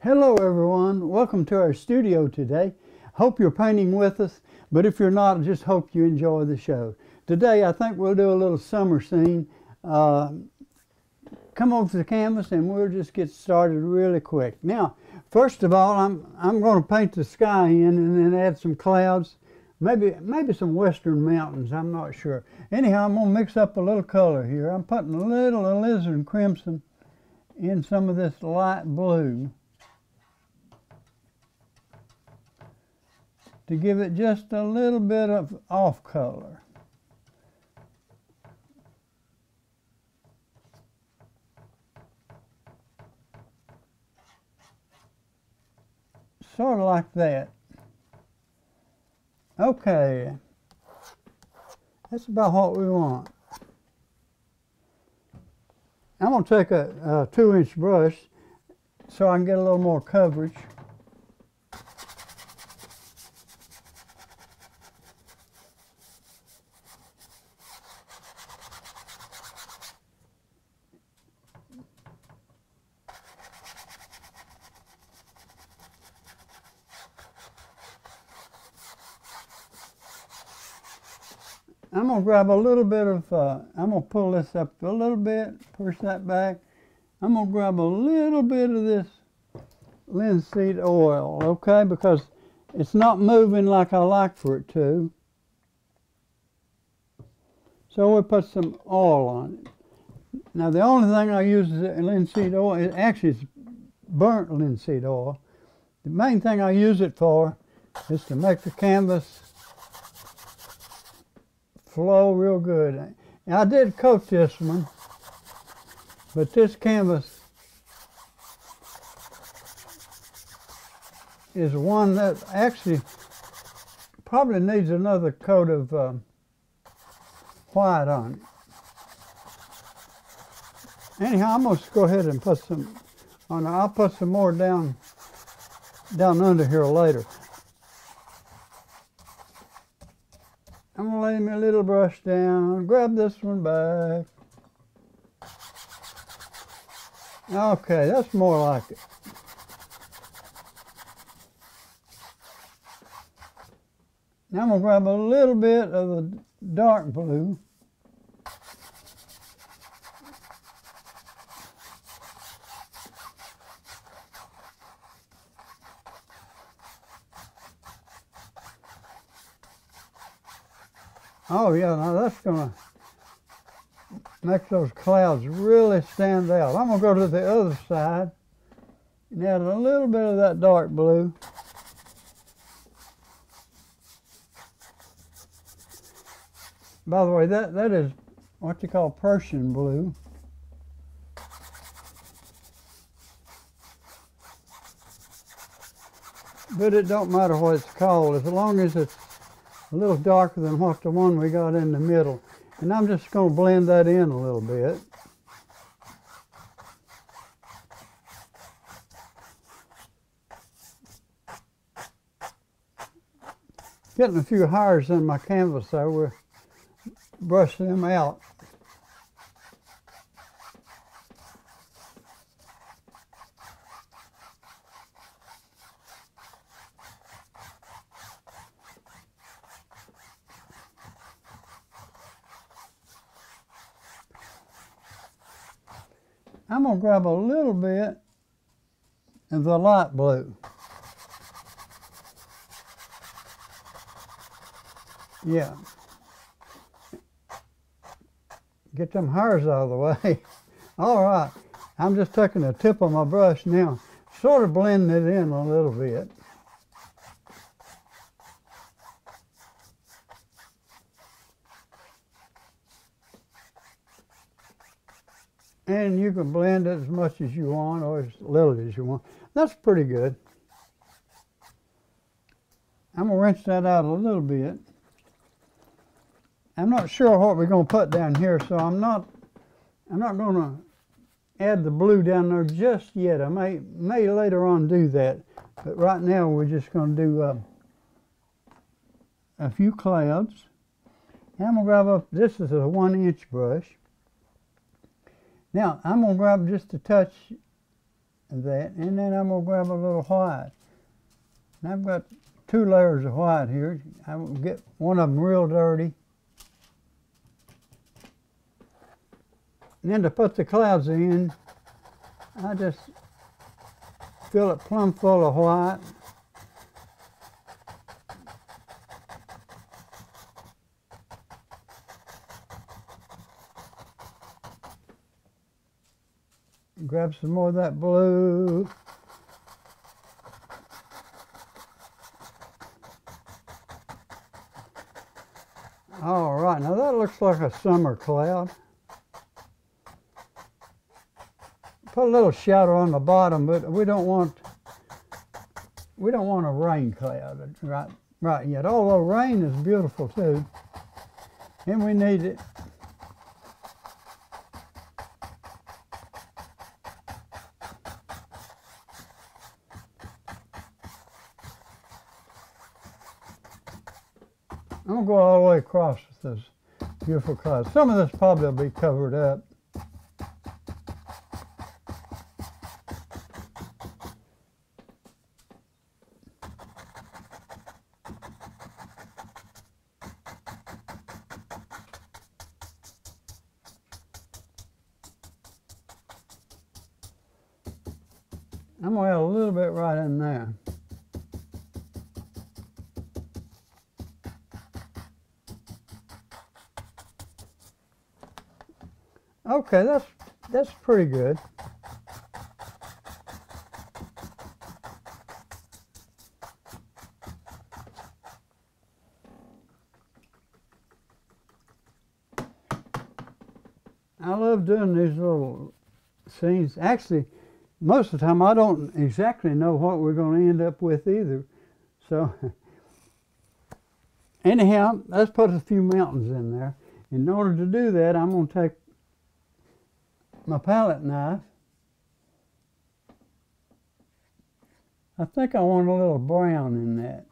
Hello everyone, welcome to our studio today. Hope you're painting with us, but if you're not, I just hope you enjoy the show. Today I think we'll do a little summer scene. Come over to the canvas and we'll just get started really quick. Now, first of all, I'm going to paint the sky in and then add some clouds, maybe some western mountains, I'm not sure. Anyhow, I'm going to mix up a little color here. I'm putting a little alizarin crimson in some of this light blue to give it just a little bit of off color. Sort of like that. Okay, that's about what we want. I'm going to take a 2-inch brush so I can get a little more coverage. I'm going to grab a little bit of, I'm going to pull this up a little bit, push that back. I'm going to grab a little bit of this linseed oil, okay, because it's not moving like I like for it to. So we'll put some oil on it. Now the only thing I use is linseed oil, it's burnt linseed oil. The main thing I use it for is to make the canvas flow real good. Now, I did coat this one, but this canvas is one that actually probably needs another coat of white on it. Anyhow, I'm going to go ahead and put some on. I'll put some more down under here later. I'm going to lay my little brush down, grab this one back. Okay, that's more like it. Now I'm going to grab a little bit of the dark blue. Oh yeah, now that's going to make those clouds really stand out. I'm going to go to the other side and add a little bit of that dark blue. By the way, that is what you call Persian blue. But it don't matter what it's called, as long as it's a little darker than what the one we got in the middle. And I'm just going to blend that in a little bit. Getting a few hairs in my canvas there, we'll brush them out. I'm going to grab a little bit of the light blue. Yeah. Get them hairs out of the way. All right. I'm just taking the tip of my brush now, sort of blending it in a little bit. And you can blend it as much as you want or as little as you want. That's pretty good. I'm going to rinse that out a little bit. I'm not sure what we're going to put down here, so I'm not going to add the blue down there just yet. I may later on do that, but right now we're just going to do a few clouds. And I'm going to grab up, this is a 1-inch brush. Now, I'm going to grab just a touch that, and then I'm going to grab a little white. And I've got 2 layers of white here. I will get one of them real dirty. And then to put the clouds in, I just fill it plumb full of white. Grab some more of that blue. All right, now that looks like a summer cloud. Put a little shadow on the bottom, but we don't want a rain cloud right yet. Although rain is beautiful too, and we need it. I'm going to go all the way across with this beautiful cloud. Some of this probably will be covered up. I'm going to add a little bit right in there. Okay, that's pretty good. I love doing these little scenes. Actually, most of the time I don't exactly know what we're going to end up with either. So anyhow, let's put a few mountains in there. In order to do that, I'm going to take my palette knife. I think I want a little brown in that.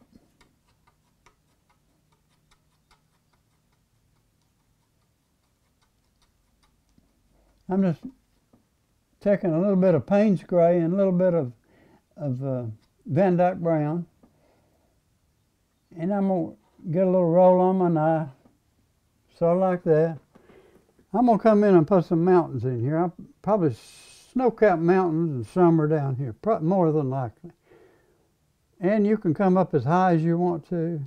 I'm just taking a little bit of Payne's Gray and a little bit of Van Dyke Brown. And I'm going to get a little roll on my knife, sort of like that. I'm going to come in and put some mountains in here. I'll probably snow-capped mountains and summer down here, more than likely. And you can come up as high as you want to.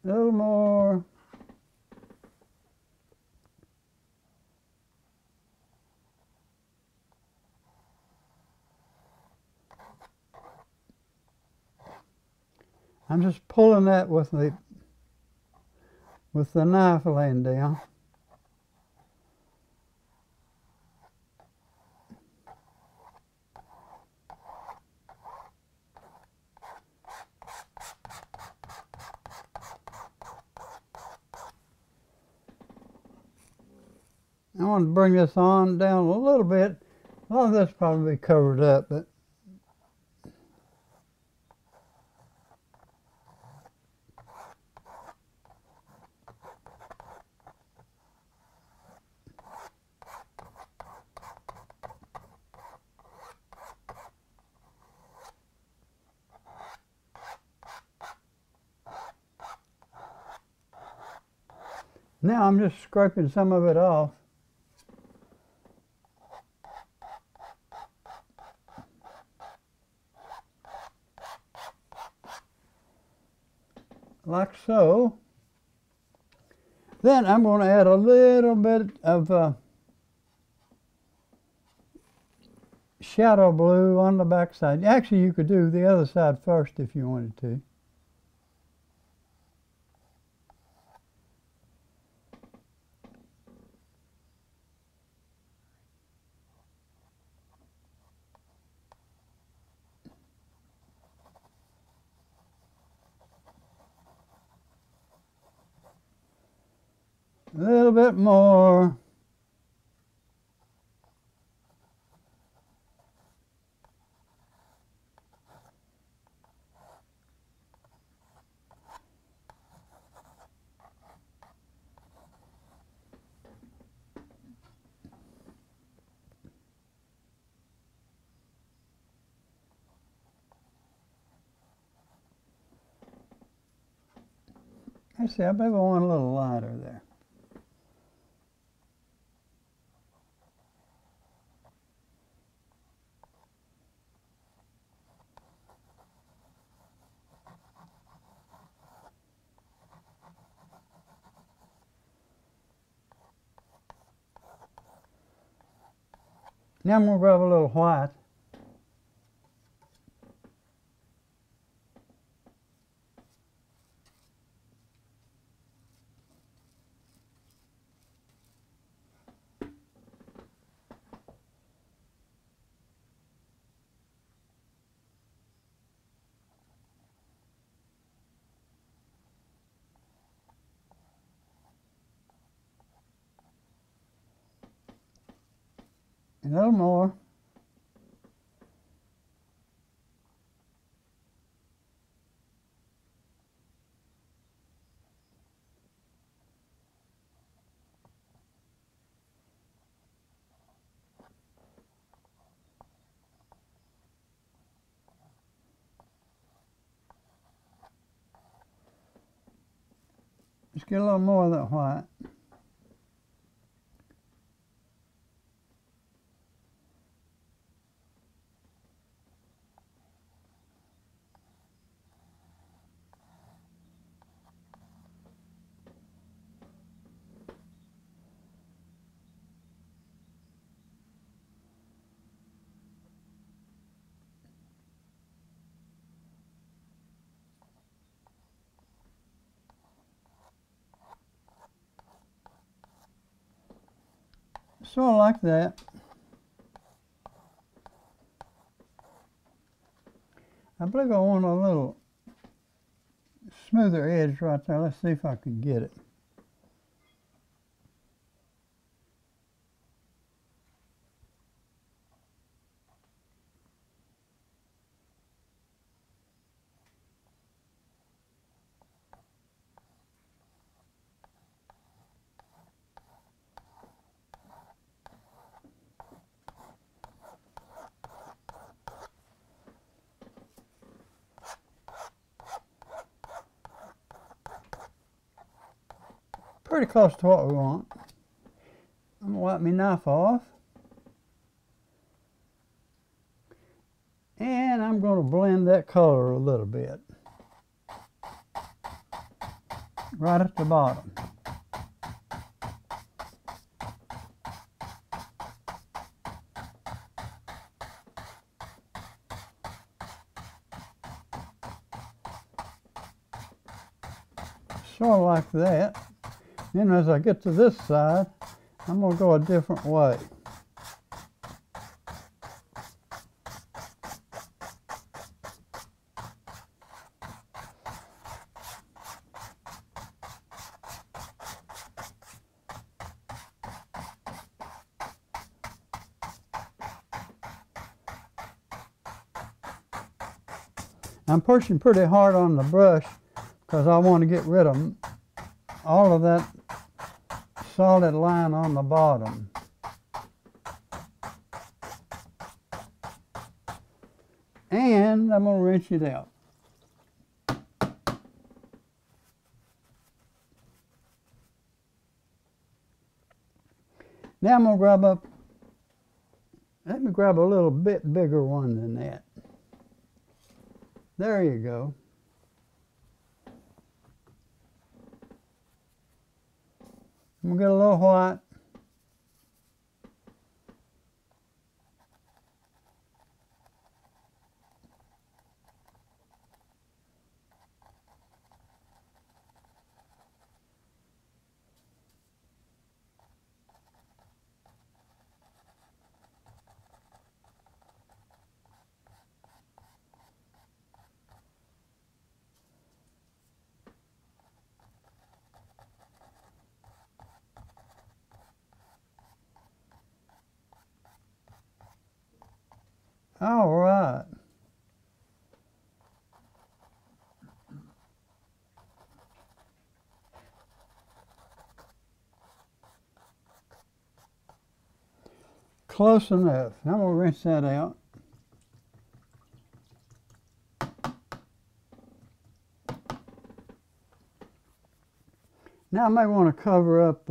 A little more. I'm just pulling that with the knife laying down. I want to bring this on down a little bit. A lot of this probably covered up, but now I'm just scraping some of it off. Like so. Then I'm going to add a little bit of shadow blue on the back side. Actually, you could do the other side first if you wanted to. A little bit more. Let's see, I bet I want a little lighter there. Now I'm going to grab a little white. A little more. Just get a little more of that white. Sort of like that. I believe I want a little smoother edge right there. Let's see if I can get it. Pretty close to what we want. I'm going to wipe my knife off. And I'm going to blend that color a little bit. Right at the bottom. Sort of like that. Then as I get to this side, I'm going to go a different way. I'm pushing pretty hard on the brush because I want to get rid of all of that solid line on the bottom. And I'm going to rinse it out. Now I'm going to let me grab a little bit bigger one than that. There you go. I'm going to get a little white. All right. Close enough. I'm going to rinse that out. Now I may want to cover up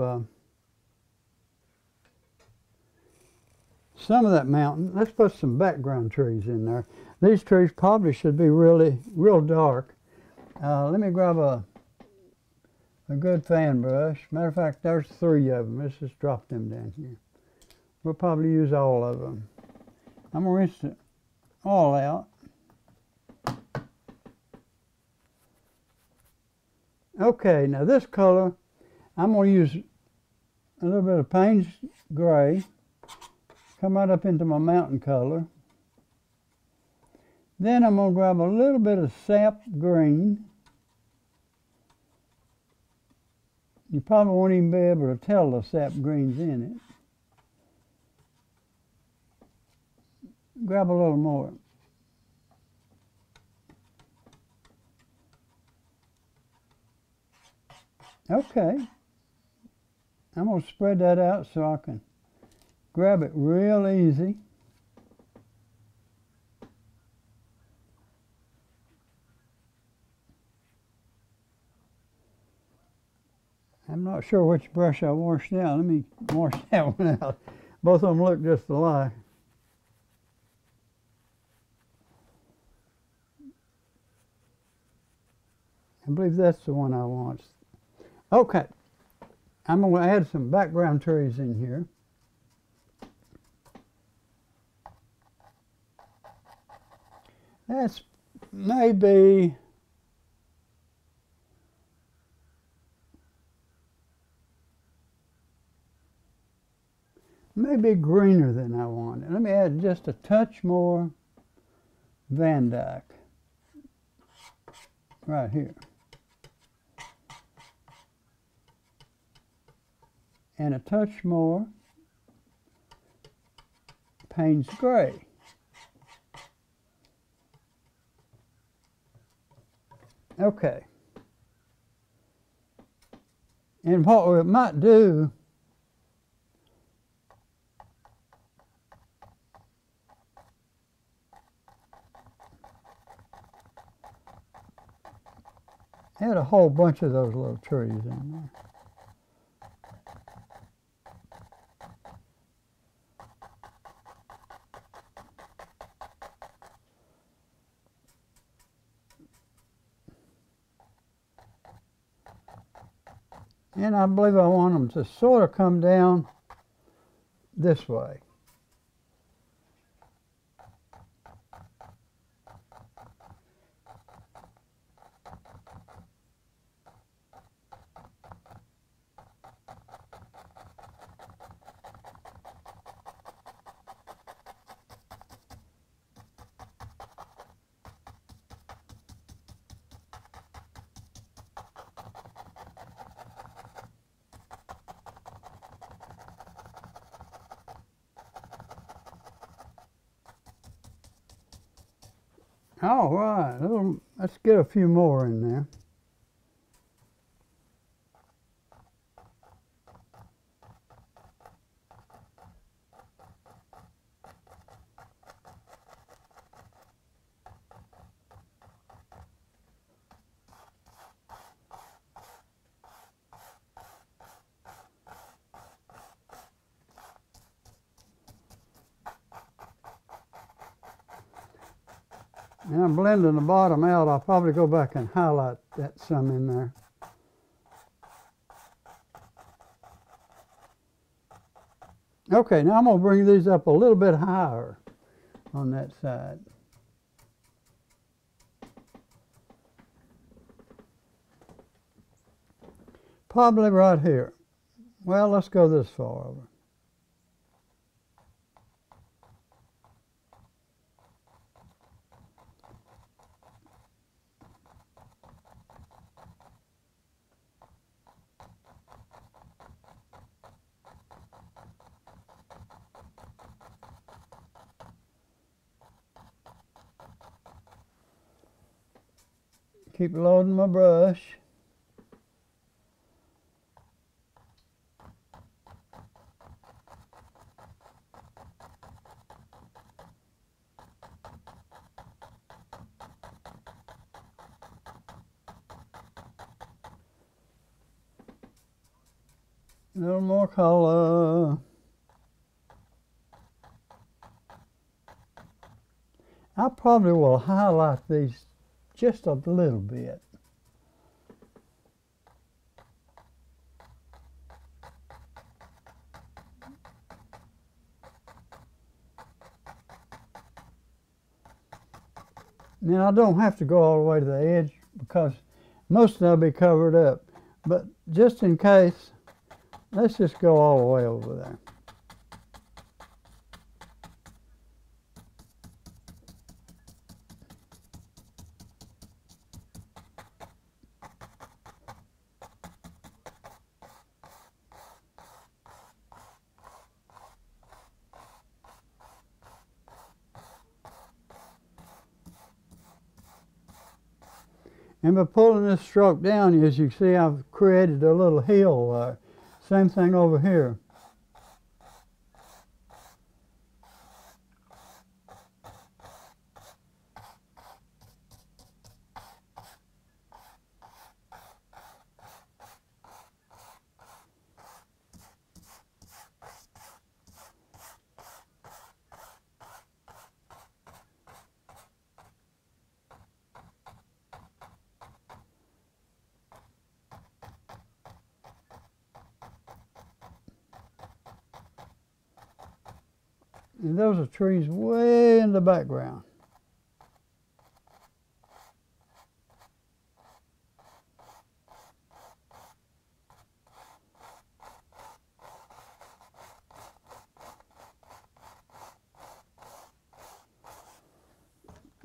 some of that mountain. Let's put some background trees in there. These trees probably should be real dark. Let me grab a good fan brush. Matter of fact, there's 3 of them. Let's just drop them down here. We'll probably use all of them. I'm going to rinse it all out. Okay, now this color, I'm going to use a little bit of Payne's Gray. Come right up into my mountain color. Then I'm going to grab a little bit of sap green. You probably won't even be able to tell the sap green's in it. Grab a little more. Okay. I'm going to spread that out so I can grab it real easy. I'm not sure which brush I washed out. Let me wash that one out. Both of them look just alike. I believe that's the one I want. Okay, I'm going to add some background trees in here. That's maybe greener than I wanted. Let me add just a touch more Van Dyke right here. And a touch more Payne's Gray. Okay. And what we might do, add a whole bunch of those little trees in there. And I believe I want them to sort of come down this way. All right, let's get a few more in there. And I'm blending the bottom out. I'll probably go back and highlight that some in there. Okay, now I'm going to bring these up a little bit higher on that side. Probably right here. Well, let's go this far over. Keep loading my brush. A little more color. I probably will highlight these just a little bit. Now I don't have to go all the way to the edge because most of them will be covered up. But just in case, let's just go all the way over there. And by pulling this stroke down, as you see, I've created a little hill there. Same thing over here. And those are trees way in the background.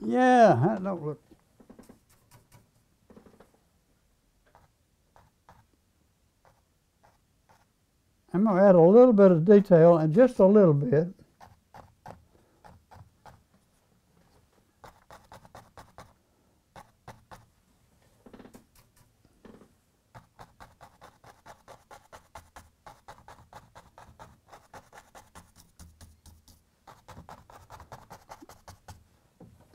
Yeah, that don't look. I'm going to add a little bit of detail, and just a little bit.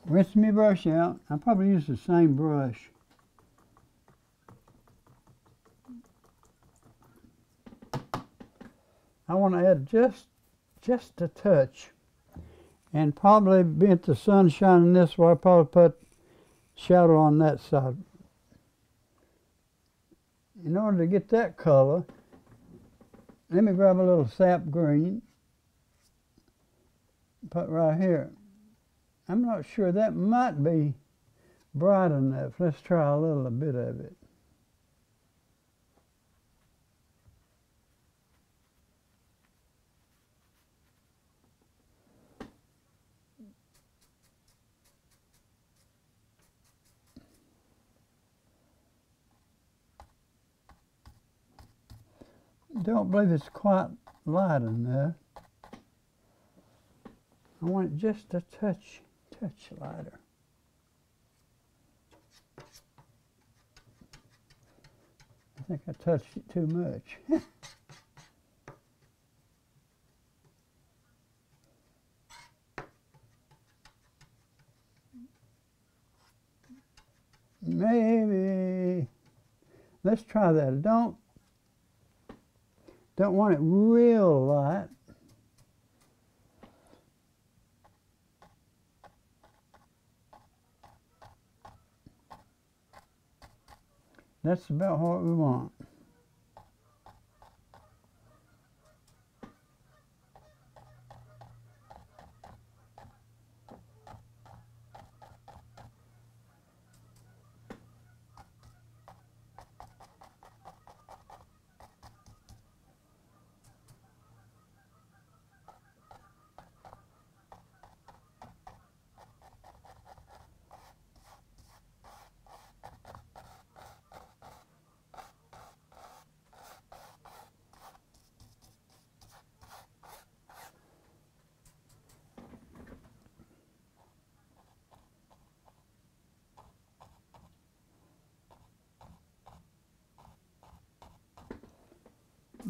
Rinse my brush out. I probably use the same brush. I want to add just a touch, and probably being the sun shining this way, I'll probably put shadow on that side. In order to get that color, let me grab a little sap green, put right here. I'm not sure, that might be bright enough. Let's try a little bit of it. Don't believe it's quite light enough. I want it just a touch lighter. I think I touched it too much. Maybe. Let's try that. Don't want it real light. That's about what we want.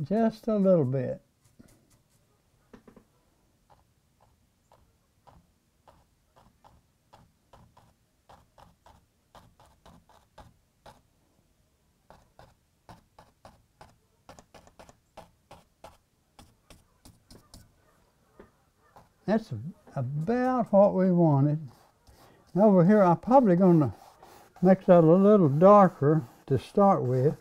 Just a little bit. That's about what we wanted. Over here, I'm probably going to make that a little darker to start with.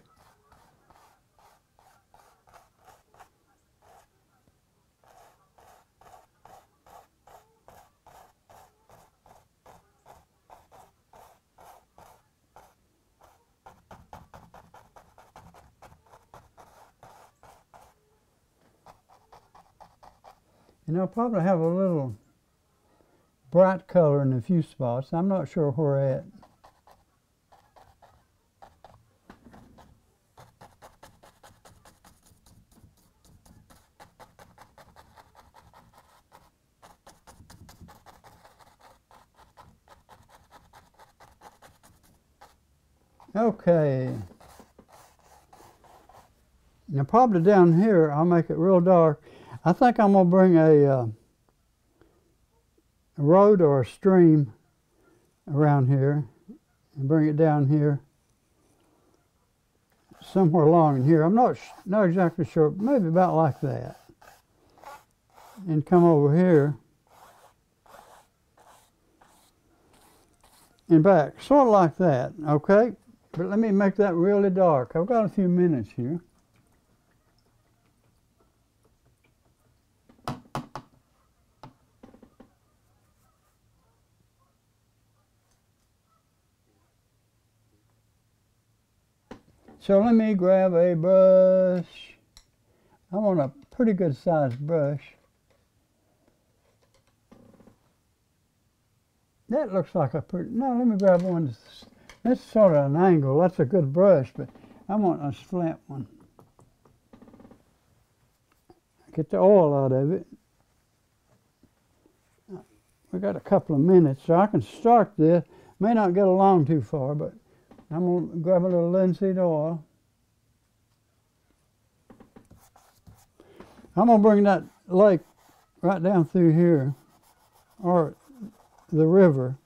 And I'll probably have a little bright color in a few spots. I'm not sure where at. Okay. Now probably down here, I'll make it real dark. I think I'm going to bring a road or a stream around here and bring it down here, somewhere along in here. I'm not exactly sure, maybe about like that. And come over here and back, sort of like that, okay? But let me make that really dark. I've got a few minutes here. So let me grab a brush. I want a pretty good sized brush. That looks like a pretty, no, let me grab one that's sort of an angle. That's a good brush, but I want a flat one. Get the oil out of it. We got a couple of minutes, so I can start this. May not get along too far, but I'm going to grab a little linseed oil. I'm going to bring that lake right down through here, or the river.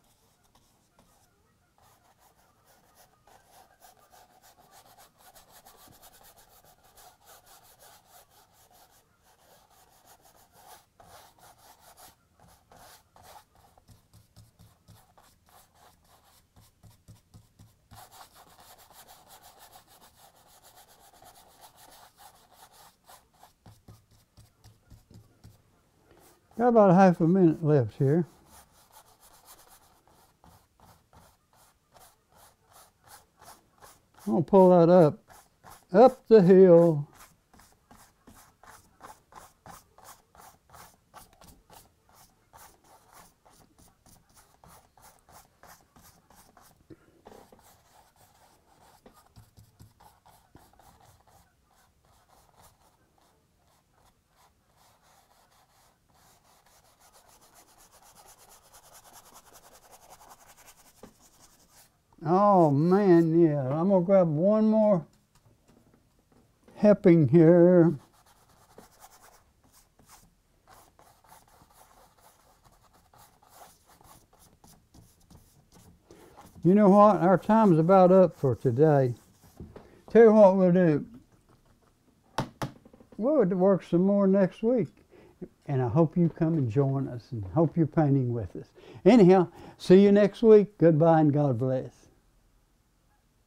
Got about a half a minute left here. I'm going to pull that up the hill. Oh man, yeah. I'm going to grab one more helping here. You know what? Our time's about up for today. Tell you what we'll do. We'll work some more next week. And I hope you come and join us and hope you're painting with us. Anyhow, see you next week. Goodbye and God bless.